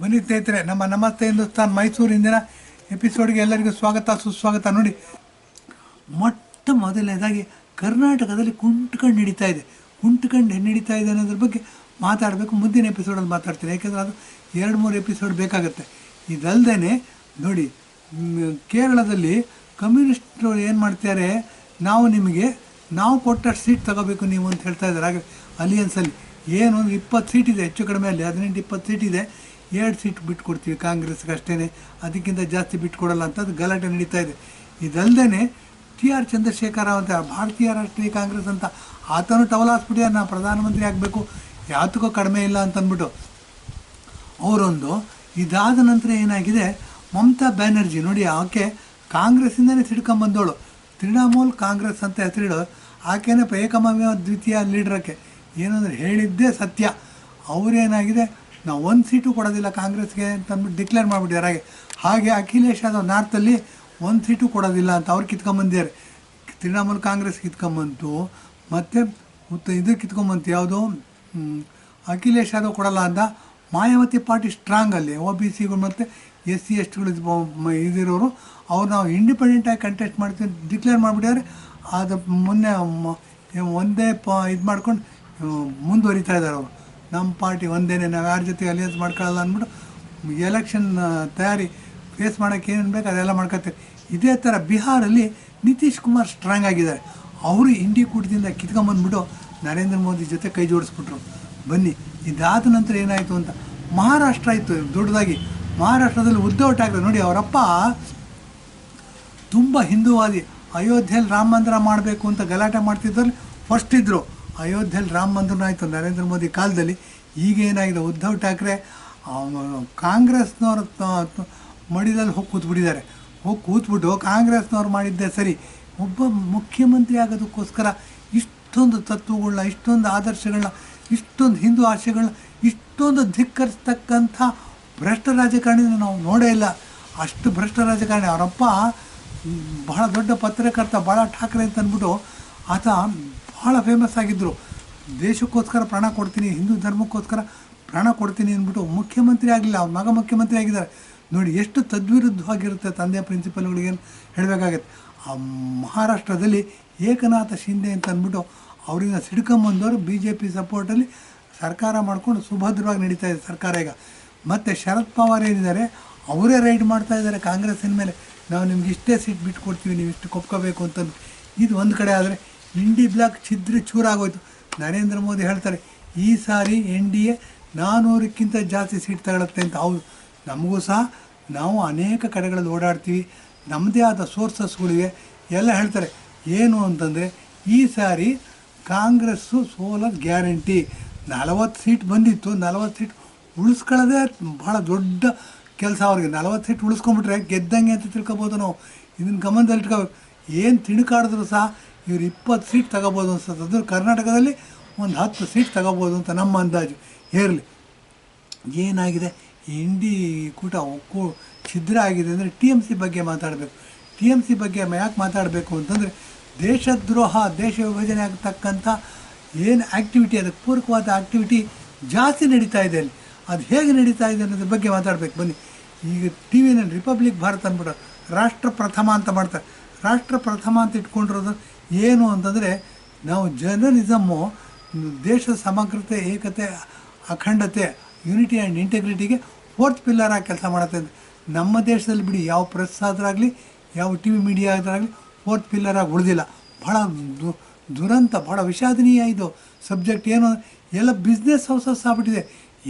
ಬನ್ನಿ ಸ್ನೇಹಿತರೆ, ನಮ್ಮ ನಮಸ್ತೆ ಹಿಂದೂಸ್ತಾನ್ ಮೈಸೂರು ಇಂದಿನ ಎಪಿಸೋಡ್ಗೆ ಎಲ್ಲರಿಗೂ ಸ್ವಾಗತ ಸುಸ್ವಾಗತ. ನೋಡಿ, ಮೊಟ್ಟ ಮೊದಲನೇದಾಗಿ ಕರ್ನಾಟಕದಲ್ಲಿ ಕುಂಟ್ಕಂಡು ನಡೀತಾ ಇದೆ. ಕುಂಟ್ಕಂಡು ನಡೀತಾ ಇದೆ ಅನ್ನೋದ್ರ ಬಗ್ಗೆ ಮಾತಾಡಬೇಕು. ಮುಂದಿನ ಎಪಿಸೋಡಲ್ಲಿ ಮಾತಾಡ್ತೀನಿ, ಯಾಕೆಂದರೆ ಅದು 2-3 ಎಪಿಸೋಡ್ ಬೇಕಾಗುತ್ತೆ. ಇದಲ್ಲದೆ ನೋಡಿ, ಕೇರಳದಲ್ಲಿ ಕಮ್ಯುನಿಸ್ಟ್ರು ಏನು ಮಾಡ್ತಾರೆ, ನಾವು ಕೊಟ್ಟಷ್ಟು ಸೀಟ್ ತಗೋಬೇಕು ನೀವು ಅಂತ ಹೇಳ್ತಾ ಇದ್ದಾರೆ. ಹಾಗೆ ಅಲಿಯನ್ಸಲ್ಲಿ ಏನು 20 ಸೀಟ್ ಇದೆ, ಹೆಚ್ಚು ಕಡಿಮೆ ಅಲ್ಲಿ 18-20 ಸೀಟ್ ಇದೆ. 2 ಸೀಟ್ ಬಿಟ್ಕೊಡ್ತೀವಿ ಕಾಂಗ್ರೆಸ್ಗೆ ಅಷ್ಟೇ, ಅದಕ್ಕಿಂತ ಜಾಸ್ತಿ ಬಿಟ್ಕೊಡಲ್ಲ ಅಂತ ಅದು ಗಲಾಟೆ ನಡೀತಾ ಇದೆ. ಇದಲ್ಲದೆ TR ಚಂದ್ರಶೇಖರ ಅಂತ ಭಾರತೀಯ ರಾಷ್ಟ್ರೀಯ ಕಾಂಗ್ರೆಸ್ ಅಂತ ಆತನು ಟವಲಾಸ್ಬಿಟ್ಟಿಯಾರ, ನಾವು ಪ್ರಧಾನಮಂತ್ರಿ ಆಗಬೇಕು, ಯಾತಕ್ಕೂ ಕಡಿಮೆ ಇಲ್ಲ ಅಂತಂದ್ಬಿಟ್ಟು ಅವರೊಂದು. ಇದಾದ ನಂತರ ಏನಾಗಿದೆ, ಮಮತಾ ಬ್ಯಾನರ್ಜಿ ನೋಡಿ, ಆಕೆ ಕಾಂಗ್ರೆಸ್ಸಿಂದನೇ ಸಿಡ್ಕೊಂಬಂದವಳು, ತೃಣಮೂಲ್ ಕಾಂಗ್ರೆಸ್ ಅಂತ ಹೆಸರಿಡೋ ಆಕೆನೇ ಏಕಮೇವ ದ್ವಿತೀಯ ಲೀಡ್ರಕ್ಕೆ. ಏನಂದರೆ ಹೇಳಿದ್ದೇ ಸತ್ಯ. ಅವರೇನಾಗಿದೆ, ನಾವು 1 ಸೀಟು ಕೊಡೋದಿಲ್ಲ ಕಾಂಗ್ರೆಸ್ಗೆ ಅಂತಂದ್ಬಿಟ್ಟು ಡಿಕ್ಲೇರ್ ಮಾಡಿಬಿಟ್ಟಿದ್ದಾರೆ. ಹಾಗೆ ಅಖಿಲೇಶ್ ಯಾದವ್ ನಾರ್ತಲ್ಲಿ 1 ಸೀಟು ಕೊಡೋದಿಲ್ಲ ಅಂತ ಅವ್ರು ಕಿತ್ಕೊಂಬಂದಿದ್ದಾರೆ. ತೃಣಮೂಲ್ ಕಾಂಗ್ರೆಸ್ ಕಿತ್ಕೊಂಬಂತು, ಮತ್ತು ಇದು ಕಿತ್ಕೊಂಬಂತು ಯಾವುದು, ಅಖಿಲೇಶ್ ಯಾದವ್ ಕೊಡಲ್ಲ ಅಂತ. ಮಾಯಾವತಿ ಪಾರ್ಟಿ ಸ್ಟ್ರಾಂಗ್ ಅಲ್ಲಿ, OBCಗಳು ಮತ್ತು SC STಗಳು ಇದಿರೋರು, ಅವ್ರು ನಾವು ಇಂಡಿಪೆಂಡೆಂಟಾಗಿ ಕಂಟೆಸ್ಟ್ ಮಾಡ್ತೀವಿ ಡಿಕ್ಲೇರ್ ಮಾಡಿಬಿಟ್ಟಿದ್ದಾರೆ. ಅದು ಮೊನ್ನೆ ಒಂದೇ ಇದು ಮಾಡ್ಕೊಂಡು ಮುಂದುವರಿತಾ ಇದ್ದಾರೆ ಅವರು. ನಮ್ಮ ಪಾರ್ಟಿ ಒಂದೇನೆ, ನಾವು ಯಾರ ಜೊತೆ ಅಲಿಯನ್ಸ್ ಮಾಡ್ಕೊಳ್ಳಲ್ಲ ಅಂದ್ಬಿಟ್ಟು ಎಲೆಕ್ಷನ್ ತಯಾರಿ ಫೇಸ್ ಮಾಡೋಕ್ಕೆ ಏನು ಬೇಕು ಅದೆಲ್ಲ ಮಾಡ್ಕೊತಾರೆ. ಇದೇ ಥರ ಬಿಹಾರಲ್ಲಿ ನಿತೀಶ್ ಕುಮಾರ್ ಸ್ಟ್ರಾಂಗ್ ಆಗಿದ್ದಾರೆ. ಅವರು ಇಂಡಿ ಕೂಟದಿಂದ ಕಿತ್ಕೊಂಬಂದ್ಬಿಟ್ಟು ನರೇಂದ್ರ ಮೋದಿ ಜೊತೆ ಕೈ ಜೋಡಿಸ್ಬಿಟ್ರು. ಬನ್ನಿ, ಇದಾದ ನಂತರ ಏನಾಯಿತು ಅಂತ ಮಹಾರಾಷ್ಟ್ರ ಇತ್ತು ದೊಡ್ಡದಾಗಿ. ಮಹಾರಾಷ್ಟ್ರದಲ್ಲಿ ಉದ್ಧವ್ ಠಾಕ್ರೆ ನೋಡಿ, ಅವರಪ್ಪ ತುಂಬ ಹಿಂದೂವಾದಿ, ಅಯೋಧ್ಯೆಯಲ್ಲಿ ರಾಮ ಮಂದಿರ ಮಾಡಬೇಕು ಅಂತ ಗಲಾಟೆ ಮಾಡ್ತಿದ್ದಲ್ಲಿ ಫಸ್ಟ್ ಇದ್ದರು. ಅಯೋಧ್ಯೆಯಲ್ಲಿ ರಾಮ ಮಂದಿರನೂ ಆಯಿತು ನರೇಂದ್ರ ಮೋದಿ ಕಾಲದಲ್ಲಿ. ಈಗ ಏನಾಗಿದೆ, ಉದ್ಧವ್ ಠಾಕ್ರೆ ಕಾಂಗ್ರೆಸ್ನವ್ರ ಮಡಿದಲ್ಲಿ ಹೋಗಿ ಕೂತ್ಬಿಟ್ಟಿದ್ದಾರೆ. ಕೂತ್ಬಿಟ್ಟು ಕಾಂಗ್ರೆಸ್ನವ್ರು ಮಾಡಿದ್ದೆ ಸರಿ, ಒಬ್ಬ ಮುಖ್ಯಮಂತ್ರಿ ಆಗೋದಕ್ಕೋಸ್ಕರ ಇಷ್ಟೊಂದು ತತ್ವಗಳನ್ನ, ಇಷ್ಟೊಂದು ಆದರ್ಶಗಳನ್ನ, ಇಷ್ಟೊಂದು ಹಿಂದೂ ಆಶಯಗಳನ್ನ ಇಷ್ಟೊಂದು ಧಿಕ್ಕರಿಸ್ತಕ್ಕಂಥ ಭ್ರಷ್ಟ ರಾಜಕಾರಣಿನ ನಾವು ನೋಡೇ ಇಲ್ಲ. ಅಷ್ಟು ಭ್ರಷ್ಟ ರಾಜಕಾರಣಿ ಅವರಪ್ಪ. ಬಹಳ ದೊಡ್ಡ ಪತ್ರಕರ್ತ ಬಾಳಾ ಠಾಕ್ರೆ ಅಂತ ಅಂದ್ಬಿಟ್ಟು ಆತ ಭಾಳ ಫೇಮಸ್ ಆಗಿದ್ದರು. ದೇಶಕ್ಕೋಸ್ಕರ ಪ್ರಾಣ ಕೊಡ್ತೀನಿ, ಹಿಂದೂ ಧರ್ಮಕ್ಕೋಸ್ಕರ ಪ್ರಾಣ ಕೊಡ್ತೀನಿ ಅಂದ್ಬಿಟ್ಟು ಮುಖ್ಯಮಂತ್ರಿ ಆಗಲಿಲ್ಲ, ಅವ್ರ ಮಗ ಮುಖ್ಯಮಂತ್ರಿ ಆಗಿದ್ದಾರೆ. ನೋಡಿ ಎಷ್ಟು ತದ್ವಿರುದ್ಧವಾಗಿರುತ್ತೆ ತಂದೆ ಪ್ರಿನ್ಸಿಪಲ್ಗಳಿಗೇನು ಹೇಳಬೇಕಾಗತ್ತೆ. ಆ ಮಹಾರಾಷ್ಟ್ರದಲ್ಲಿ ಏಕನಾಥ ಶಿಂದೆ ಅಂತ ಅಂದ್ಬಿಟ್ಟು ಅವರಿಂದ ಸಿಡ್ಕೊಂಬಂದವರು BJP ಸಪೋರ್ಟಲ್ಲಿ ಸರ್ಕಾರ ಮಾಡಿಕೊಂಡು ಸುಭದ್ರವಾಗಿ ನಡೀತಾ ಇದೆ ಸರ್ಕಾರ ಈಗ. ಮತ್ತು ಶರದ್ ಪವಾರ್ ಏನಿದ್ದಾರೆ, ಅವರೇ ರೈಡ್ ಮಾಡ್ತಾಯಿದ್ದಾರೆ ಕಾಂಗ್ರೆಸ್ಸಿನ ಮೇಲೆ, ನಾವು ನಿಮ್ಗೆ ಇಷ್ಟೇ ಸೀಟ್ ಬಿಟ್ಕೊಡ್ತೀವಿ, ನೀವು ಇಷ್ಟು ಕೊಪ್ಕೋಬೇಕು ಅಂತಂದು. ಇದು ಒಂದು ಕಡೆ ಆದರೆ ಇಂಡಿ ಬ್ಲಾಕ್ ಚೂರಾಗೋಯ್ತು. ನರೇಂದ್ರ ಮೋದಿ ಹೇಳ್ತಾರೆ, ಈ ಸಾರಿ NDA 400ಕ್ಕಿಂತ ಜಾಸ್ತಿ ಸೀಟ್ ತಗೊಳುತ್ತೆ ಅಂತ. ಹೌದು, ನಮಗೂ ಸಹ ನಾವು ಅನೇಕ ಕಡೆಗಳಲ್ಲಿ ಓಡಾಡ್ತೀವಿ, ನಮ್ಮದೇ ಆದ ಸೋರ್ಸಸ್ಗಳಿವೆ ಎಲ್ಲ ಹೇಳ್ತಾರೆ. ಏನು ಅಂತಂದರೆ ಈ ಸಾರಿ ಕಾಂಗ್ರೆಸ್ಸು ಸೋಲೋದು ಗ್ಯಾರಂಟಿ. 40 ಸೀಟ್ ಬಂದಿತ್ತು, 40 ಸೀಟ್ ಉಳಿಸ್ಕೊಳ್ಳೋದೇ ಭಾಳ ದೊಡ್ಡ ಕೆಲಸ ಅವ್ರಿಗೆ. 40 ಸೀಟ್ ಉಳಿಸ್ಕೊಂಬಿಟ್ರೆ ಗೆದ್ದಂಗೆ ಅಂತ ತಿಳ್ಕೊಬೋದು ನಾವು. ಇದನ್ನು ಗಮನದಲ್ಲಿ ಇಟ್ಕೋಬೇಕು. ಏನು ತಿಣುಕಾಡಿದ್ರು ಸಹ ಇವ್ರು 20 ಸೀಟ್ ತಗೋಬೋದು ಅನ್ಸುತ್ತೆ. ಅದು ಕರ್ನಾಟಕದಲ್ಲಿ ಒಂದು 10 ಸೀಟ್ ತಗೋಬೋದು ಅಂತ ನಮ್ಮ ಅಂದಾಜು. ಇರಲಿ, ಏನಾಗಿದೆ, ಇಂಡಿ ಕೂಟ ಛಿದ್ರ ಆಗಿದೆ ಅಂದರೆ TMC ಬಗ್ಗೆ ಮಾತಾಡಬೇಕು. TMC ಬಗ್ಗೆ ಯಾಕೆ ಮಾತಾಡಬೇಕು ಅಂತಂದರೆ, ದೇಶದ್ರೋಹ, ದೇಶ ವಿಭಜನೆ ಆಗ್ತಕ್ಕಂಥ ಏನು ಆ್ಯಕ್ಟಿವಿಟಿ, ಅದಕ್ಕೆ ಪೂರಕವಾದ ಆ್ಯಕ್ಟಿವಿಟಿ ಜಾಸ್ತಿ ನಡೀತಾ ಇದೆ ಅಲ್ಲಿ. ಅದು ಹೇಗೆ ನಡೀತಾ ಇದೆ ಅನ್ನೋದ್ರ ಬಗ್ಗೆ ಮಾತಾಡಬೇಕು. ಬನ್ನಿ, ಈಗ TVನಲ್ಲಿ ರಿಪಬ್ಲಿಕ್ ಭಾರತ್ ಅಂದ್ಬಿಟ್ಟು ರಾಷ್ಟ್ರ ಪ್ರಥಮ ಅಂತ ಮಾಡ್ತಾರೆ. ರಾಷ್ಟ್ರ ಪ್ರಥಮ ಅಂತ ಇಟ್ಕೊಂಡಿರೋದು ಏನು ಅಂತಂದರೆ, ನಾವು ಜರ್ನಲಿಸಮ್ಮು ದೇಶದ ಸಮಗ್ರತೆ, ಏಕತೆ, ಅಖಂಡತೆ, ಯೂನಿಟಿ ಆ್ಯಂಡ್ ಇಂಟೆಗ್ರಿಟಿಗೆ 4th ಪಿಲ್ಲರ್ ಆಗಿ ಕೆಲಸ ಮಾಡುತ್ತೆ ಅಂತ. ನಮ್ಮ ದೇಶದಲ್ಲಿ ಬಿಡಿ, ಯಾವ ಪ್ರೆಸ್ ಆದ್ರಾಗಲಿ, ಯಾವ TV ಮೀಡಿಯಾ ಆದ್ರಾಗಲಿ 4th ಪಿಲ್ಲರ್ ಆಗಿ ಉಳಿದಿಲ್ಲ. ಭಾಳ ದುರಂತ, ಭಾಳ ವಿಷಾದನೀಯ ಇದು ಸಬ್ಜೆಕ್ಟ್. ಏನು ಎಲ್ಲ ಬಿಸ್ನೆಸ್ ಹೌಸಸ್ ಆಗ್ಬಿಟ್ಟಿದೆ.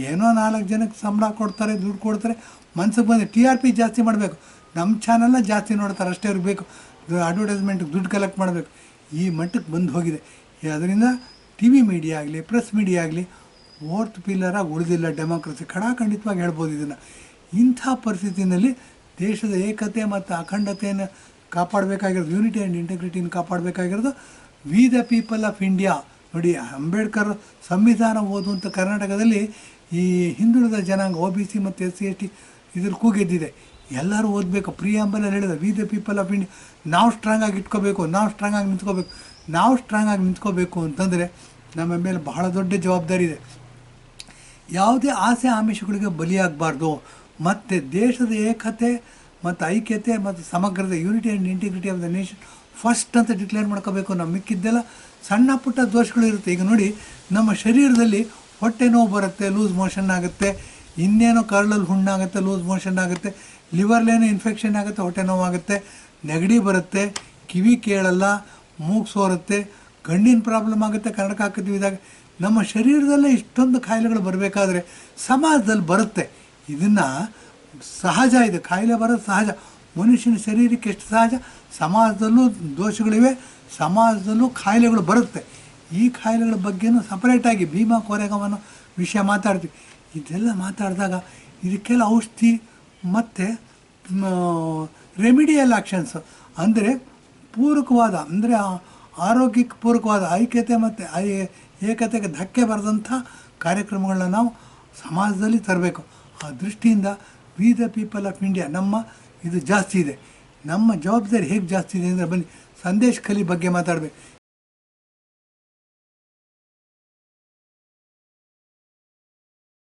ಏನೋ 4 ಜನಕ್ಕೆ ಸಂಬಳ ಕೊಡ್ತಾರೆ, ದುಡ್ಡು ಕೊಡ್ತಾರೆ, ಮನ್ಸಿಗೆ ಬಂದು TRP ಜಾಸ್ತಿ ಮಾಡಬೇಕು, ನಮ್ಮ ಚಾನಲ್ನ ಜಾಸ್ತಿ ನೋಡ್ತಾರೆ ಅಷ್ಟೇ. ಅವ್ರಿಗೆ ಬೇಕು ಅಡ್ವರ್ಟೈಸ್ಮೆಂಟ್ಗೆ ದುಡ್ಡು ಕಲೆಕ್ಟ್ ಮಾಡಬೇಕು, ಈ ಮಟ್ಟಕ್ಕೆ ಬಂದು ಹೋಗಿದೆ. ಅದರಿಂದ TV ಮೀಡಿಯಾ ಆಗಲಿ, ಪ್ರೆಸ್ ಮೀಡಿಯಾ ಆಗಲಿ 4th ಪಿಲ್ಲರಾಗಿ ಉಳಿದಿಲ್ಲ ಡೆಮೋಕ್ರಸಿ, ಖಡಾಖಂಡಿತವಾಗಿ ಹೇಳ್ಬೋದು ಇದನ್ನು. ಇಂಥ ಪರಿಸ್ಥಿತಿಯಲ್ಲಿ ದೇಶದ ಏಕತೆ ಮತ್ತು ಅಖಂಡತೆಯನ್ನು ಕಾಪಾಡಬೇಕಾಗಿರೋದು, ಯೂನಿಟಿ ಆ್ಯಂಡ್ ಇಂಟೆಗ್ರಿಟಿನ ಕಾಪಾಡಬೇಕಾಗಿರೋದು we the people of India. ನೋಡಿ, ಅಂಬೇಡ್ಕರ್ ಸಂವಿಧಾನ ಓದುವಂಥ ಕರ್ನಾಟಕದಲ್ಲಿ ಈ ಹಿಂದುಳಿದ ಜನಾಂಗ OBC ಮತ್ತು SC ST ಇದ್ರಲ್ಲಿ ಕೂಗೆದ್ದಿದೆ. ಎಲ್ಲರೂ ಓದಬೇಕು. ಪ್ರಿಯಾಂಬಲಲ್ಲಿ ಹೇಳಿದ V the people of India. ನಾವು ಸ್ಟ್ರಾಂಗ್ ಆಗಿ ಇಟ್ಕೋಬೇಕು, ನಾವು ಸ್ಟ್ರಾಂಗ್ ಆಗಿ ನಿಂತ್ಕೋಬೇಕು. ನಾವು ಸ್ಟ್ರಾಂಗ್ ಆಗಿ ನಿಂತ್ಕೋಬೇಕು ಅಂತಂದರೆ ನಮ್ಮ ಮೇಲೆ ಬಹಳ ದೊಡ್ಡ ಜವಾಬ್ದಾರಿ ಇದೆ. ಯಾವುದೇ ಆಸೆ ಆಮಿಷಗಳಿಗೆ ಬಲಿಯಾಗಬಾರ್ದು. ಮತ್ತು ದೇಶದ ಏಕತೆ ಮತ್ತು ಐಕ್ಯತೆ ಮತ್ತು ಸಮಗ್ರತೆ, unity and integrity of the nation first ಅಂತ ಡಿಕ್ಲೇರ್ ಮಾಡ್ಕೋಬೇಕು. ನಾವು ಮಿಕ್ಕಿದ್ದೆಲ್ಲ ಸಣ್ಣ ಪುಟ್ಟ ದೋಷಗಳು ಇರುತ್ತೆ. ಈಗ ನೋಡಿ, ನಮ್ಮ ಶರೀರದಲ್ಲಿ ಹೊಟ್ಟೆ ನೋವು ಬರುತ್ತೆ, ಲೂಸ್ ಮೋಷನ್ ಆಗುತ್ತೆ, ಇನ್ನೇನೋ ಕರಳಲ್ಲಿ ಹುಣ್ಣಾಗುತ್ತೆ, ಲೂಸ್ ಮೋಷನ್ ಆಗುತ್ತೆ, ಲಿವರ್ಲೇನೋ ಇನ್ಫೆಕ್ಷನ್ ಆಗುತ್ತೆ, ಹೊಟ್ಟೆ ನೋವಾಗುತ್ತೆ, ನೆಗಡಿ ಬರುತ್ತೆ, ಕಿವಿ ಕೇಳಲ್ಲ, ಮೂಗು ಸೋರುತ್ತೆ, ಗಂಡಿನ ಪ್ರಾಬ್ಲಮ್ ಆಗುತ್ತೆ, ಕನ್ನಡಕ ಹಾಕಿದ್ವಿ ಇದಾಗ. ನಮ್ಮ ಶರೀರದಲ್ಲೇ ಇಷ್ಟೊಂದು ಕಾಯಿಲೆಗಳು ಬರಬೇಕಾದ್ರೆ ಸಮಾಜದಲ್ಲಿ ಬರುತ್ತೆ. ಇದನ್ನು ಸಹಜ, ಇದು ಕಾಯಿಲೆ ಬರೋದು ಸಹಜ. ಮನುಷ್ಯನ ಶರೀರಕ್ಕೆ ಎಷ್ಟು ಸಹಜ, ಸಮಾಜದಲ್ಲೂ ದೋಷಗಳಿವೆ, ಸಮಾಜದಲ್ಲೂ ಕಾಯಿಲೆಗಳು ಬರುತ್ತೆ. ಈ ಕಾಯಿಲೆಗಳ ಬಗ್ಗೆನೂ ಸಪ್ರೇಟಾಗಿ ಭೀಮಾ ಕೋರೆಗಾಂವ್ ವಿಷಯ ಮಾತಾಡ್ತೀವಿ. ಇದೆಲ್ಲ ಮಾತಾಡಿದಾಗ ಇದಕ್ಕೆಲ್ಲ ಔಷಧಿ ಮತ್ತು ರೆಮಿಡಿಯಲ್ ಆ್ಯಕ್ಷನ್ಸ್, ಅಂದರೆ ಪೂರಕವಾದ, ಅಂದರೆ ಆರೋಗ್ಯಕ್ಕೆ ಪೂರಕವಾದ ಐಕ್ಯತೆ ಮತ್ತು ಏಕತೆಗೆ ಧಕ್ಕೆ ಬರೆದಂಥ ಕಾರ್ಯಕ್ರಮಗಳನ್ನ ನಾವು ಸಮಾಜದಲ್ಲಿ ತರಬೇಕು. ಆ ದೃಷ್ಟಿಯಿಂದ V the people of India, ನಮ್ಮ ಇದು ಜಾಸ್ತಿ ಇದೆ. ನಮ್ಮ ಜವಾಬ್ದಾರಿ ಹೇಗೆ ಜಾಸ್ತಿ ಇದೆ ಅಂದರೆ, ಬನ್ನಿ ಸಂದೇಶ್ ಖಲಿ ಬಗ್ಗೆ ಮಾತಾಡಬೇಕು.